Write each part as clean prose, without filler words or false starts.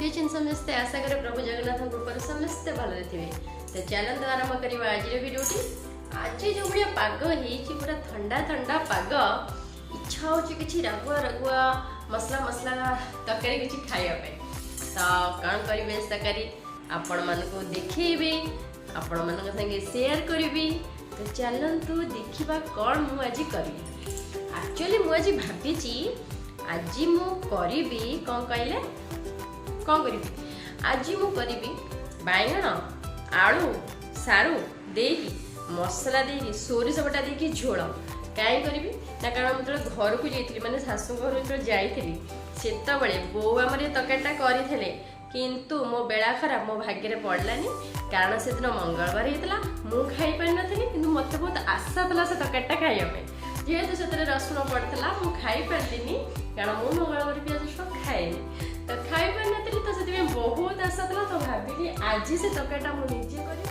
केमती अच्छे समस्ते आशा करे प्रभु जगन्नाथ कृपा समस्ते भले थे। तो चलते आरंभ करवा आज भिडियोटी। आज जो भाया पाग हो पूरा ठंडा ठंडा पाग इच्छा हो कि रगुआ रगुआ मसला मसला तरकारी किसी खायापे तो कौन करेंगे तरकारी आपण मानक देखी आपण मान संगे शेयर करी। तो चलतु देखा कौन मु आज करी। एक्चुअली मु आज भाभी आज मु करी कौन कहले कौन करी आज मु करी बैगण आलू सारू देकी मसला देकी सोरिष बटा देकी झोल कहीं करी ना कारण मुझे घर को जाइए माने शाशु घर जो जाइली से बो आम तरकारीटा करते किंतु मो बेला खराब मो भाग्य पड़लानी कारण से दिन मंगलवार होता मु खाई पारि नी कि मत बहुत आशा था से तरकारीटा खाइबा जेहेतु से रसुण पड़ता मुझे खाई पार्ली कारण मु मंगलवार प्याज रसुण खाएनि तो खाई पारि नी तो से बहुत आशा था तो भाविली आज से तरकारीटा मुझे करी।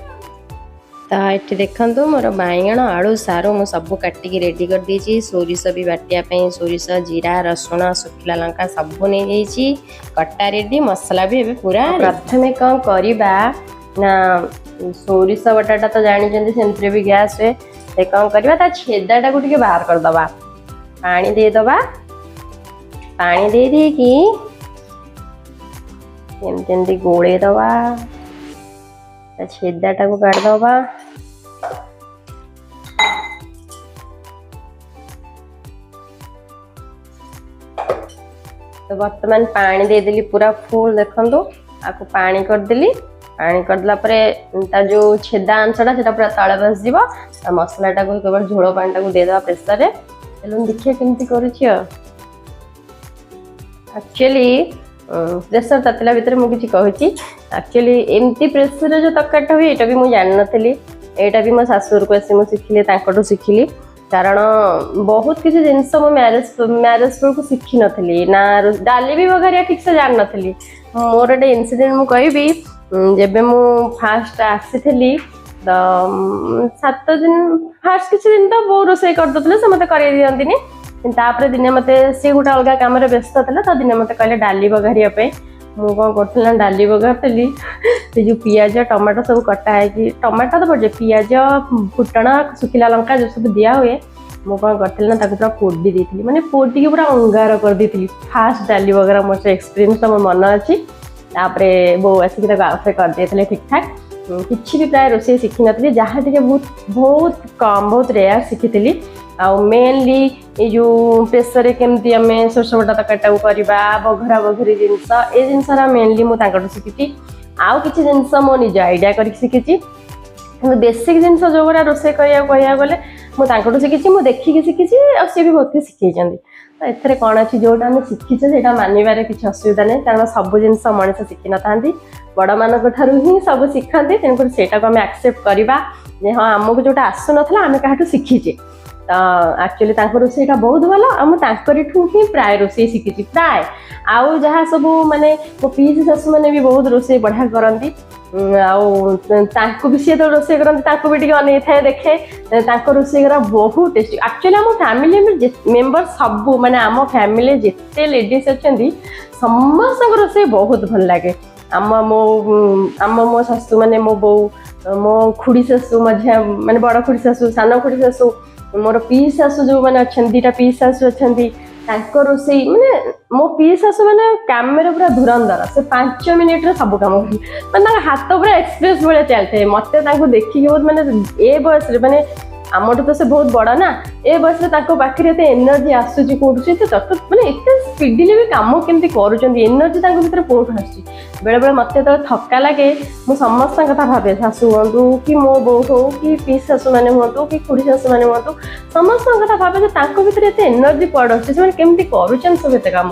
तो ये देखो मोर बैगण आलू सारू मु सब काटिकी रेडी कर देछि। सोरिष भी बाटिया सोरिष जीरा रसुण सुखिला लंका सब नहीं जाइए कटा रेडी मसला भी एबे पूरा। प्रथमे कौन करवा ना सोरिष बटाटा तो जानी से भी गैस हुए तो कौन करवा छेदाटा को बाहर करदबा पानी देदबा पानी दे देकी एमती गोले दबा छेदाटा को काटदबा तो बर्तमान पानी देदेली पूरा फुल देखो आपको पानी करदेली पानी करदेला जो छेदा अंशटा से पूरा तले बस जीव मसलाटा को केवल झोल पानी को देदेवा प्रेसर चलो देखिए केमती करुच्ची। एक्चुअली प्रेसर ततला भितर मुझे कहूँ एक्चुअली एमती प्रेसर जो तरकारीटा हुए ये भी मुझे जान नी यहाँ भी मो शाशुर को आसी मुझे शिखिली शिखिली कारण बहुत किसी जिनस मो मैरेज को शिखी नी ना डाली भी बघारिया ठीक से जान नी। मोर गोटे इनसीडेंट मु कहि जब मु फास्ट आसी तो 7 दिन फास्ट किसी दिन तो बहुत रोसे करदे से मत कर दिखाते दिने मत सी गोटे अलग कम व्यस्त था तो दिने मत कहले डाली बघारिया मु कौन कर डाली बघारी से जो पियाज टमाटो सब कटा है टमाटो तो पड़े पियाज फुटण सुखिला लंका जो सब दिया हुए मु कौन करी पूरा पोड़ी देती माने पोड़ी पूरा अंगार कर दी फास्ट डाली बघारा मोर एक्सपीरियंस मोर मन अच्छी बो आसिक आउे करदे ठीक ठाक किसी भी प्राय रोसे शिखी नी जहाँ टे बहुत कम बहुत रेयर शिखी मेनली ये जो प्रेसर केमती आम सोरष बटा तरकारीटा करवा बघरा बघरी जिनस ये जिनसा मेनली मुझे शिखी आउ कि जिनस मो निज आइडिया कर शिखी बेसिक जिनस जो गुड़ा रोसे कह गले मुझे शिखी मुझे देखिकी शिखी सी भी बहुत शिखी तो एथरे कौन अच्छी जोटा आम शिखीचे से मानवर किसी असुविधा नहीं कारण सब जिनस मनीष शिखी न था बड़ मान ही सब शिखती तेणुक से आम एक्सेप्ट करवा हाँ आमको जोटा आसु ना आम क्या शिखीचे तो एक्चुअली रोसईटा बहुत भल आठू ही प्राय रोसे शिखी प्राय आउ जहाँ सब माने मो पीसी शाशु मैंने भी बहुत रोसे बढ़िया करती भी सी तो रोसे करती भी अने था देखे रोसे करा बहुत टेस्टी। एक्चुअली आम फैमिली मेंबर सब माने आम फैमिली जिते लेडीज अच्छा समस्त रोसे बहुत भल लगे। आम मो शाशु माने मो बो मो खुड़ी शाशु मझिया माने बड़ खुड़ी शाशु सान खुड़ी शाशु मोर पी शाशु जो मैंने अच्छा 2टा पी शाशु अच्छा रोसे माने मो पी शाशु मैंने काम पूरा धुरंधर से 5 मिनिट सब कम मैंने हाथ पूरा एक्सप्रेस भाया चलते मत देखिए बहुत माने ए बयस माने आमठू तो से बहुत बड़ा ना ए बयस पाखे एनर्जी आसूची कौटू मैंने एत स्पीडली भी कम केमती कर एनर्जी भर कौटू आस बेले बेले मत थका लगे मु समस्त कथा भावे शाशु हूँ कि मो बो हो कि पीस शाशु मैंने हूँ कि खुड़ी शाशु मैंने हूँ समस्त कथा भावे भर एत एनर्जी कौड़ आमती कर सब एत कम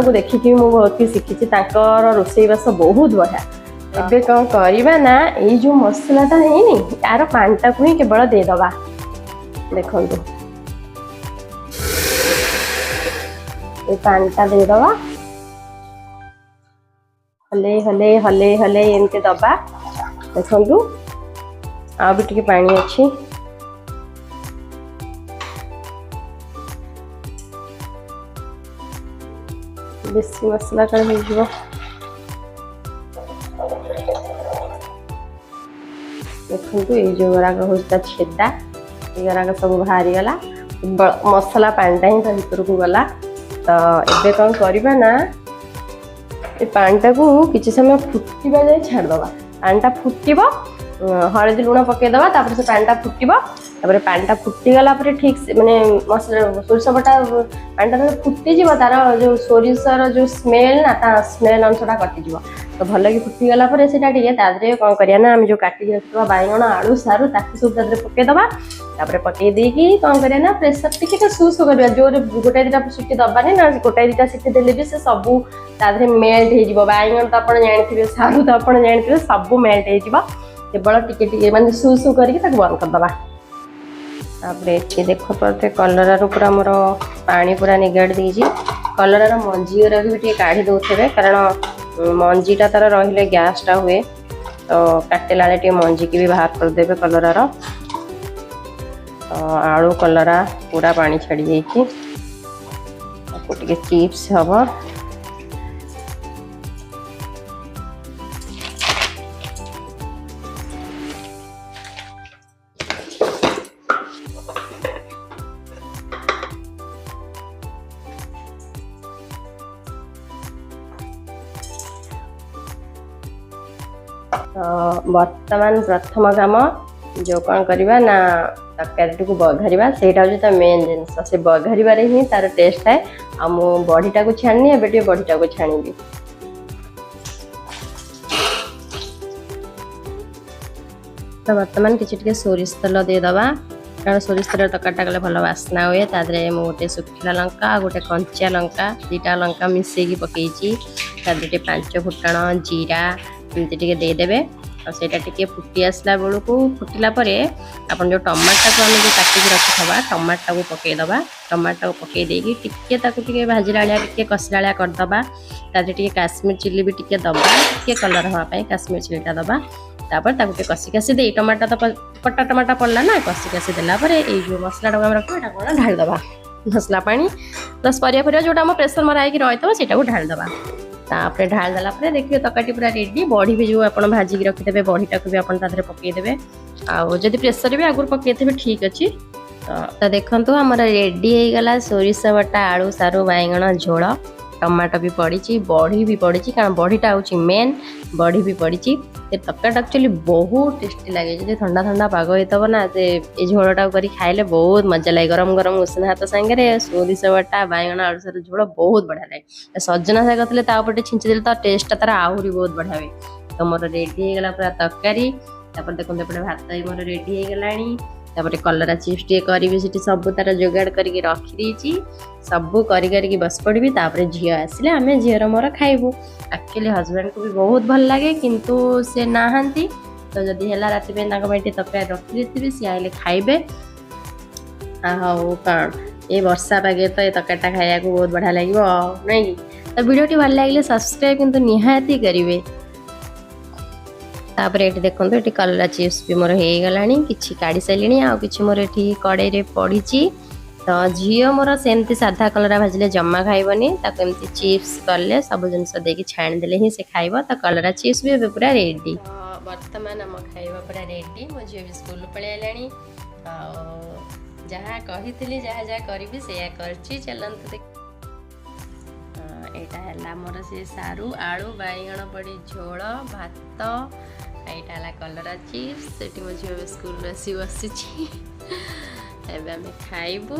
से देखिकी मुझे बहुत शिखी रोसईबास बहुत बढ़िया। एबे कौन करवा ना ये जो मसलाटा है यार पानीटा को ही केवल देदबा देखो ये पानीटा देदबा हले हले हले हले एमती दबा देखो आ भी टिके पानी अच्छी बेसी मसला कर हो देखो ये जो गुराक हूँ छेदा ये गुराक सब बाहरी गला मसला पानीटा ही भर को गला तो ये कौन करवा ना ये पानीटा को किसी समय फुटवा जाए छाड़दवा पानीटा फुटब हलदी लुण पकईदवा तापर से पानीटा फुटब तापर पानीटा फुटीगला ठीक से माने मसला सोरिष बटा पानीटा फुटीज तार जो सोरिषर जो स्मेल ना स्मेल अंशटा कटिज तो भल कि फुटीगला कौन करिया आम जो काटिक रखा बैगण आलू सारू ताकि सब पकईदवा तापर पकई देकी कौन करिया प्रेसर टिके सुस करवा जोर गोटाए दुटा सीटी दबानी ना गोटाए दुटा सीटी देले भी से सबू तादे मेल्ट हो बैगण तो आप जानते सारू तो आप जानते सब मेल्ट हो केवल टिके माने सु करके बंद करदे देख पारे कलर पूरा मोर पानी पूरा निगाड़ देजी कलर मंजी भी टे काढ़ी दौथे कारण मंजीटा तार रही गैसटा हुए तो काटेला टे मंजी की भी बाहर करदे कलर आलू कलरा पूरा पानी छाड़ी जाइए चिप्स हम वर्तमान प्रथम काम जो कौन करवा ना तरकारी को बघारिबा सेटा हूँ मेन जिनस से बघारिबार ही तार टेस्ट है आ मु बड़ीटा को छाणी एबे बड़ीटा को छाणी तो वर्तमान किसी सोरिष तेल देदबा कारण सोरिष तेल तरकारी कले भल बास्ना हुए तादे मु गोटे सुखिला लंका गोटे कंचा लंका दुटा लंका मिसेकी पकईची तादे 5 फुटण जीरा एमती देदेवे और सेटा टिके फुटी आसला बेलू को फुटिला परे आपन जो टमाटा को हम जो काटिक रखिथबा टमाटा को पकईदबा टमाटा को पकई देकी टिके ताकू टिके भाजिलालिया टिके कसलालिया करदबा तादे टिके काश्मीर चिल्ली भी टिके दबा टिके कलर हवा पई काश्मीर चिल्लीटा दबा तापर ताकू टिके कसी कसी दे टमाटा तो कटा टमाटा पड़ला ना कसी कसी देला परे ए जो मसला डगा हम रखो एटा कोन ढाल दबा मसला पानी प्लस परिया परिया जोटा हम प्रेशर मरा के रहितबा सेटा को ढाल दबा तापर ढाल देला परे देखिए तरकारी पूरा रेडी बड़ी भी जो आपन भाजिक रखिदेबे बड़ीटा को भी आपन तादरे पकईदेबे आ जदि प्रेशर भी आगुर पकईदेबे ठीक अच्छी तो देखंतु हमर रेडी हो गला सोरिष बटा आलू सारू बैगण झोल टमाटो भी पड़ी बड़ी भी पड़ी कारण बड़ीटा हूँ मेन बड़ी भी पड़ी तरकारीटा एक्चुअली बहुत टेस्टी लगे जो ठंडा ठंडा पाग होता ना से झोलटा कर खाइले बहुत मजा लगे गरम गरम उषना हाथ सांगे सोरिष बटा बैगण आलू सारू झोल बहुत बढ़िया लगे सजना शाग थे छिंची तो टेस्टा तार आहरी बहुत बढ़िया हुए तो मोर रेडी हो गला पूरा तरकारी देखो भात मोर रेडी हो गलानी तापर कलरा चिप्स टे करी सब तार जोगाड़ करके रखी सब करी बस पड़ी तापर झी आसिले आम झीर मोर खाइबू एक्चुअली हजबैंड को भी बहुत भल लगे किंतु से नहांती तो जदि है राति तरकारी रखी देती सी आइले खाइबे कौन ये वर्षा पागे तो ये तरकारीटा खाया बहुत बढ़िया लगे नहीं तो वीडियो भल लगे सब्सक्राइब किंतु निहाती करेंगे तापर ये देखो ये कलरा चिप्स भी मोर हो गला कि काढ़ी सारे आ कि मोर ये कड़े पड़ी तो झील मोर सेमती साधा कलरा भाजिले जमा खाइबनी ताको एमती चिप्स कले सब जिनस देकी छाणी देले ही से खाइब तो कलरा चिप्स भी पूरा रेडी वर्तमान आम खाइबा पूरा रेडी मो झील भी स्कूल पलि आलानी जहाँ कही जहाँ जहाँ करी से करची चलत देख एटा है मोर से सारू आलू बैगण पड़ी झोल भात एटा है कलरा चिप्स से मो झील स्कूल आसी बसी खाइबू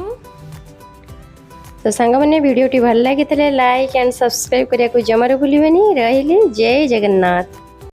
तो सांग मैंने वीडियो भल लगी लाइक एंड सब्सक्राइब करने को जमार भूलिए रही जय जगन्नाथ।